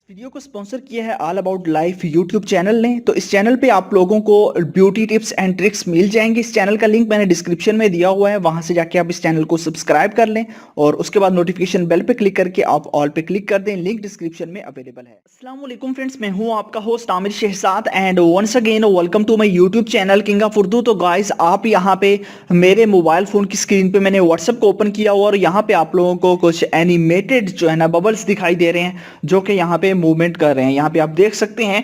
Video को sponsor किया है all about life YouTube channel ने। तो इस चैनल पे आप लोगों को ब्यूटी टिप्स एंड ट्रिक्स मिल जाएंगे। इस चैनल का लिंक मैंने डिस्क्रिप्शन में दिया हुआ है, वहां से जाके आप इस चैनल को सब्सक्राइब कर लें और उसके बाद नोटिफिकेशन बेल पे क्लिक करके आप ऑल पे क्लिक कर दें। लिंक डिस्क्रिप्शन में अवेलेबल है। अस्सलाम वालेकुम फ्रेंड्स, मैं हूं आपका host Aamir Shahzad and once again welcome to my YouTube channel king of Urdu. तो गाइस, आप यहाँ पे मेरे मोबाइल फोन की स्क्रीन पे मैंने व्हाट्सएप को ओपन किया हुआ और यहाँ पे आप लोगों को कुछ एनिमेटेड जो है ना बबल्स दिखाई दे रहे हैं जो कि यहाँ पे मूवमेंट कर रहे हैं। यहाँ पे आप देख सकते हैं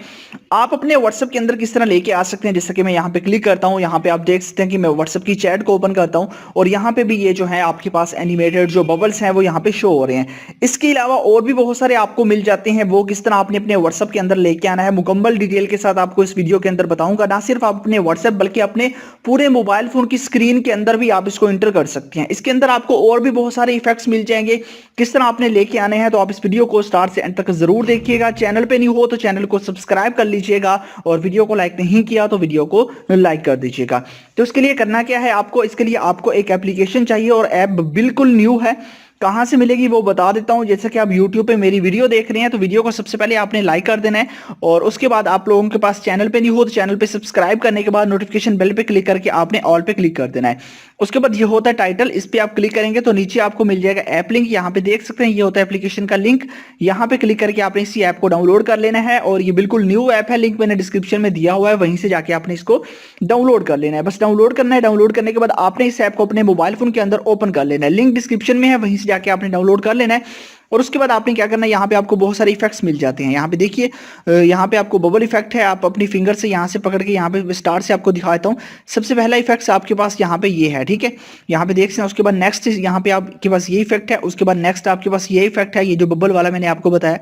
आप अपने व्हाट्सएप के अंदर किस तरह लेके आ सकते हैं। जैसे कि मैं यहाँ पे क्लिक करता हूँ, यहाँ पे आप देख सकते हैं कि मैं व्हाट्सएप की चैट को ओपन करता हूँ और यहाँ पे भी ये जो है आपके पास एनिमेटेड जो बबल्स हैं वो यहाँ पे शो हो रहे हैं। इसके अलावा और भी बहुत सारे आपको मिल जाते हैं, वो किस तरह आपने अपने व्हाट्सएप के अंदर लेके आना है मुकम्मल डिटेल के साथ आपको इस वीडियो के अंदर बताऊंगा। ना सिर्फ आप अपने व्हाट्सएप बल्कि अपने पूरे मोबाइल फोन की स्क्रीन के अंदर भी आप इसको इंटर कर सकते हैं। इसके अंदर आपको और भी बहुत सारे इफेक्ट्स मिल जाएंगे किस तरह आपने लेके आने हैं। तो आप इस वीडियो को स्टार्ट से एंड तक जरूर देखिएगा। चैनल पे नहीं हो तो चैनल को सब्सक्राइब कर लीजिएगा और वीडियो को लाइक नहीं किया तो वीडियो को लाइक कर दीजिएगा। तो इसके लिए करना क्या है आपको, इसके लिए आपको एक एप्लीकेशन चाहिए और ऐप बिल्कुल न्यू है। कहां से मिलेगी वो बता देता हूं। जैसे कि आप YouTube पे मेरी वीडियो देख रहे हैं तो वीडियो को सबसे पहले आपने लाइक कर देना है और उसके बाद आप लोगों के पास चैनल पे नहीं हो तो चैनल पे सब्सक्राइब करने के बाद नोटिफिकेशन बेल पे क्लिक करके आपने ऑल पे क्लिक कर देना है। उसके बाद ये होता है टाइटल, इस पे आप क्लिक करेंगे तो नीचे आपको मिल जाएगा ऐप लिंक। यहाँ पे देख सकते हैं ये होता है एप्लीकेशन का लिंक। यहाँ पे क्लिक करके आपने इसी ऐप को डाउनलोड कर लेना है और ये बिल्कुल न्यू ऐप है, लिंक मैंने डिस्क्रिप्शन में दिया हुआ है, वहीं से जाके आपने इसको डाउनलोड कर लेना है। बस डाउनलोड करना है। डाउनलोड करने के बाद आपने इस ऐप को अपने मोबाइल फोन के अंदर ओपन कर लेना है। लिंक डिस्क्रिप्शन में है, वहीं से जाके आपने डाउनलोड कर लेना है। और उसके बाद आपने क्या करना है, यहाँ पे आपको बहुत सारे इफेक्ट्स मिल जाते हैं। यहाँ पे देखिए, यहाँ पे आपको बबल इफेक्ट है। आप अपनी फिंगर से यहाँ से पकड़ के यहाँ पे स्टार से आपको दिखाता हूँ। सबसे पहला इफेक्ट आपके पास यहाँ पे ये है, ठीक है। यहाँ पे देख सकते हैं। उसके बाद नेक्स्ट यहाँ पे आपके पास ये इफेक्ट है। उसके बाद नेक्स्ट आपके पास ये इफेक्ट है, ये जो बबल वाला मैंने आपको बताया।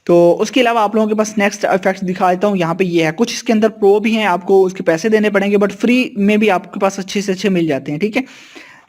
तो उसके अलावा आप लोगों के पास नेक्स्ट इफेक्ट दिखा देता हूँ। यहाँ पे ये है, कुछ इसके अंदर प्रो भी हैं, आपको उसके पैसे देने पड़ेंगे, बट फ्री में भी आपके पास अच्छे से अच्छे मिल जाते हैं, ठीक है।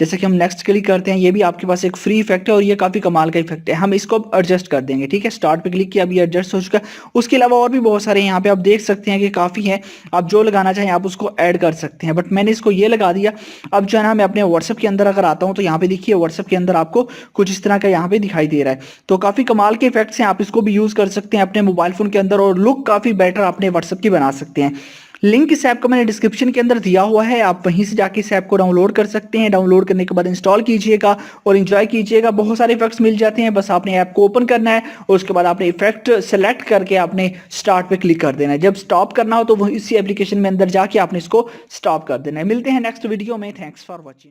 जैसे कि हम नेक्स्ट क्लिक करते हैं, ये भी आपके पास एक फ्री इफेक्ट है और ये काफी कमाल का इफेक्ट है। हम इसको एडजस्ट कर देंगे, ठीक है। स्टार्ट पे क्लिक किया, अभी एडजस्ट हो चुका है। उसके अलावा और भी बहुत सारे यहाँ पे आप देख सकते हैं कि काफी है। आप जो लगाना चाहें आप उसको ऐड कर सकते हैं, बट मैंने इसको ये लगा दिया। अब जो है ना, मैं अपने व्हाट्सएप के अंदर अगर आता हूँ तो यहाँ पे देखिए व्हाट्सएप के अंदर आपको कुछ इस तरह का यहाँ पे दिखाई दे रहा है। तो काफी कमाल के इफेक्ट्स हैं, आप इसको भी यूज कर सकते हैं अपने मोबाइल फोन के अंदर और लुक काफी बेटर अपने व्हाट्सएप की बना सकते हैं। लिंक इस ऐप का मैंने डिस्क्रिप्शन के अंदर दिया हुआ है, आप वहीं से जाके इस ऐप को डाउनलोड कर सकते हैं। डाउनलोड करने के बाद इंस्टॉल कीजिएगा और एंजॉय कीजिएगा। बहुत सारे इफेक्ट्स मिल जाते हैं, बस आपने ऐप को ओपन करना है और उसके बाद आपने इफेक्ट सेलेक्ट करके आपने स्टार्ट पे क्लिक कर देना है। जब स्टॉप करना हो तो वो इसी एप्लीकेशन में अंदर जाके आपने इसको स्टॉप कर देना है। मिलते हैं नेक्स्ट वीडियो में। Thanks for watching.